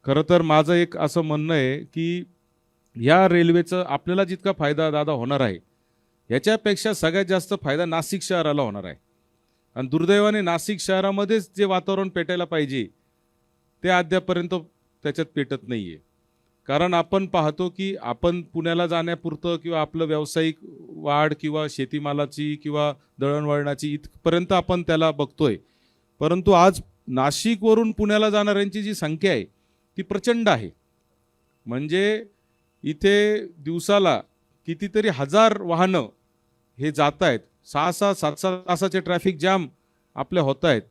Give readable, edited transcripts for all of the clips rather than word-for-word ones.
खरं तर माझं एक असं म्हणणं आहे की या रेल्वेचं आपल्याला जितका फायदा दादा होणार आहे याच्यापेक्षा सगळ्यात जास्त फायदा नाशिक शहराला होणार आहे. आणि दुर्दैवाने नाशिक शहरामध्येच जे वातावरण पेटायला पाहिजे ते अद्यापर्यंत त्याच्यात पेटत नाही आहे. कारण आपण पाहतो की आपण पुण्याला जाण्यापुरतं किंवा आपलं व्यावसायिक वाढ किंवा शेतीमालाची किंवा दळणवळणाची इथपर्यंत आपण त्याला बघतोय. परंतु आज नाशिकवरून पुण्याला जाणाऱ्यांची जी संख्या आहे ती प्रचंड आहे. म्हणजे इथे दिवसाला कितीतरी हजार वाहनं हे जात आहेत. 6-6, 7-7 तासाचे ट्रॅफिक जाम आपल्या होत आहेत.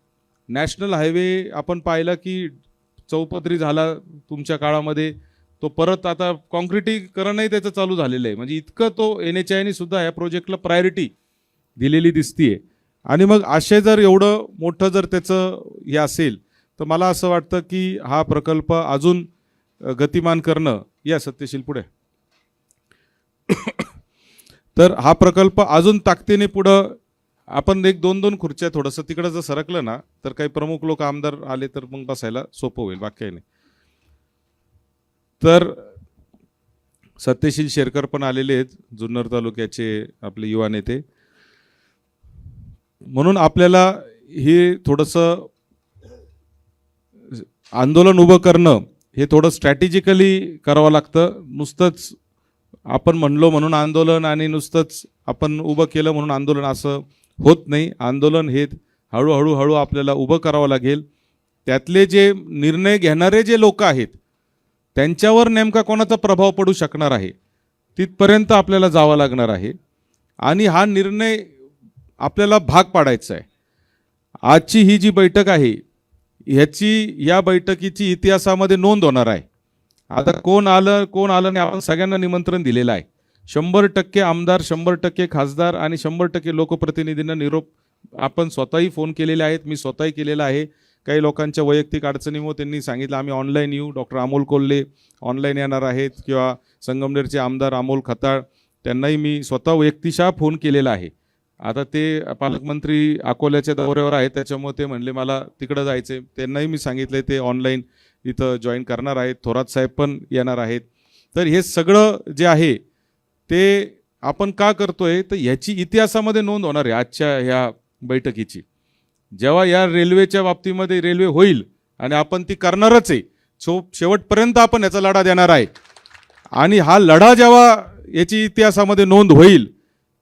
नॅशनल हायवे आपण पाहिला की चौपदरी झाला तुमच्या काळामध्ये, तो परत आता कॉन्क्रिटीकरणही त्याचं चालू झालेलं आहे. म्हणजे इतकं तो NHAIने सुद्धा या प्रोजेक्टला प्रायोरिटी दिलेली दिसतीये. आणि मग असे जर एवढं मोठं जर त्याचं हे असेल तर मला असं वाटतं की हा प्रकल्प अजून गतिमान करणं, या सत्यशील पुढे, तर हा प्रकल्प अजून ताकदीने पुढं आपण 1-2 खुर्च्या थोडंसं तिकडं जर सरकलं ना तर काही प्रमुख लोक आमदार आले तर मग बसायला सोपं होईल, बाकी काही नाही. तर सत्यशील शेरकर पण आलेले आहेत, जुन्नर तालुक्याचे आपले युवा नेते. म्हणून आपल्याला हे थोडंसं आंदोलन उभं करणं हे थोडं स्ट्रॅटेजिकली करावं लागतं. नुसतंच आपण म्हणलो म्हणून आंदोलन आणि नुसतंच आपण उभं केलं म्हणून आंदोलन असं होत नाही. आंदोलन हे हळूहळू आपल्याला उभं करावं लागेल. त्यातले जे निर्णय घेणारे जे लोक आहेत त्यांच्यावर नेमका कोणाचा प्रभाव पडू शकणार आहे तिथपर्यंत आपल्याला जावं लागणार आहे. आणि हा निर्णय आपल्याला भाग पाडायचा आहे. आजची ही जी बैठक आहे या बैठकीची इतिहासामध्ये नोंद होणार आहे. आता कोण आलं नाही आपण सगळ्यांना निमंत्रण दिलेलं आहे. 100% आमदार, 100% खासदार आणि 100% लोकप्रतिनिधींना निरोप आपण स्वतःही फोन केलेले आहेत, मी स्वतःही केलेला आहे. काही लोकांच्या वैयक्तिक अडचणीमुळे त्यांनी सांगितलं आम्ही ऑनलाईन येऊ. डॉक्टर अमोल कोल्हे ऑनलाईन येणार आहेत किंवा संगमनेरचे आमदार अमोल खताळ त्यांनाही मी स्वतः वैयक्तिकशः फोन केलेला आहे. आता ते पालकमंत्री अकोल्याच्या दौऱ्यावर आहेत त्याच्यामुळे ते म्हणले मला तिकडं जायचे. त्यांनाही मी सांगितले ते ऑनलाईन इथं जॉईन करणार आहेत. थोरात साहेब पण येणार आहेत. तर हे सगळं जे आहे ते आपण का करतोय तर ह्याची इतिहासामध्ये नोंद होणार आहे आजच्या ह्या बैठकीची. जेव्हा या रेल्वेच्या बाबतीमध्ये रेल्वे होईल आणि आपण ती करणारच आहे, शेवटपर्यंत आपण याचा लढा देणार आहे. आणि हा लढा जेव्हा याची इतिहासामध्ये नोंद होईल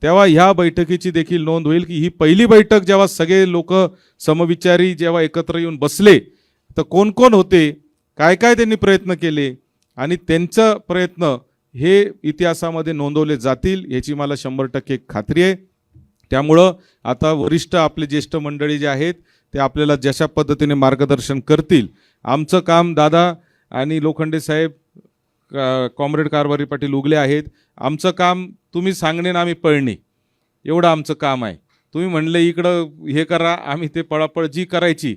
तेव्हा ह्या बैठकीची देखील नोंद होईल की ही पहिली बैठक जेव्हा सगळे लोक समविचारी जेव्हा एकत्र येऊन बसले तर कोण कोण होते, काय काय त्यांनी प्रयत्न केले आणि त्यांचा प्रयत्न हे इतिहासामध्ये नोंदवले जातील याची मला 100% खात्री आहे. त्यामुळं आता वरिष्ठ आपले ज्येष्ठ मंडळी जे आहेत ते आपल्याला जशा पद्धतीने मार्गदर्शन करतील. आमचं काम दादा आणि लोखंडे साहेब, कॉम्रेड कारभारी पाटील उगले आहेत, आमचं काम तुम्ही सांगणे ना आम्ही पळणे एवढं आमचं काम आहे. तुम्ही म्हणले इकडं हे करा, आम्ही ते पळापळ जी करायची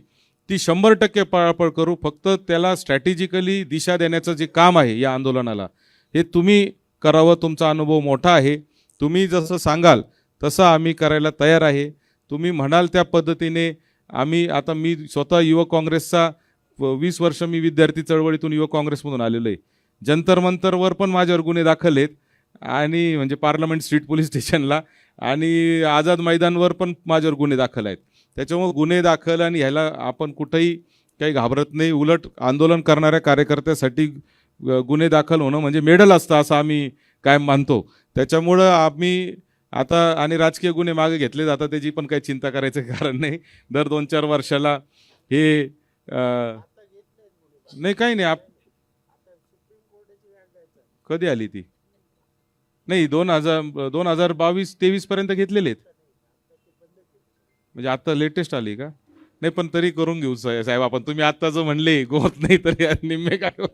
ती 100% पळापळ करू. फक्त त्याला स्ट्रॅटेजिकली दिशा देण्याचं जे काम आहे या आंदोलनाला हे तुम्ही करावं. तुमचा अनुभव मोठा आहे, तुम्ही जसं सांगाल तसं आम्ही करायला तयार आहे. तुम्ही म्हणाल त्या पद्धतीने आम्ही, आता मी स्वतः युवक काँग्रेसचा 20 वर्ष मी विद्यार्थी चळवळीतून युवक काँग्रेसमधून आलेलो आहे. जंतर मंतरवर पण माझ्यावर गुन्हे दाखल आहेत आणि म्हणजे पार्लमेंट स्ट्रीट पोलीस स्टेशनला आणि आझाद मैदानवर पण माझ्यावर गुन्हे दाखल आहेत. त्याच्यामुळे गुन्हे दाखल आणि ह्याला आपण कुठेही काही घाबरत नाही. उलट आंदोलन करणाऱ्या कार्यकर्त्यासाठी गुन्हे दाखल होणं म्हणजे मेडल असतं असं आम्ही कायम मानतो. त्याच्यामुळं आम्ही आता आणि राजकीय गुन्हे मागे घेतले जातात त्याची पण काही चिंता करायचं कारण नाही. दर 2-4 वर्षाला हे नाही काही नाही. कधी आली ती? नाही 2022-23 पर्यंत घेतलेले आहेत म्हणजे आता लेटेस्ट आली का? नाही पण तरी करून घेऊ साहेब आपण. तुम्ही आता जो म्हणले गोत नाही तरी निम्मे काय.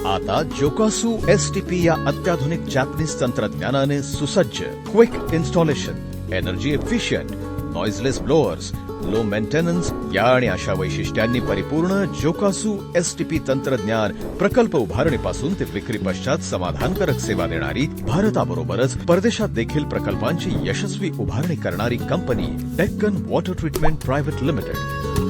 आता जोकासू STP या अत्याधुनिक जॅपनीज तंत्रज्ञानाने सुसज्ज, quick installation, energy efficient, noiseless blowers, low maintenance या आणि अशा वैशिष्ट्यांनी परिपूर्ण जोकासू STP तंत्रज्ञान प्रकल्प उभारणीपासून ते विक्री पश्चात समाधानकारक सेवा देणारी, भारताबरोबरच परदेशात देखील प्रकल्पांची यशस्वी उभारणी करणारी company Deccan water treatment private limited.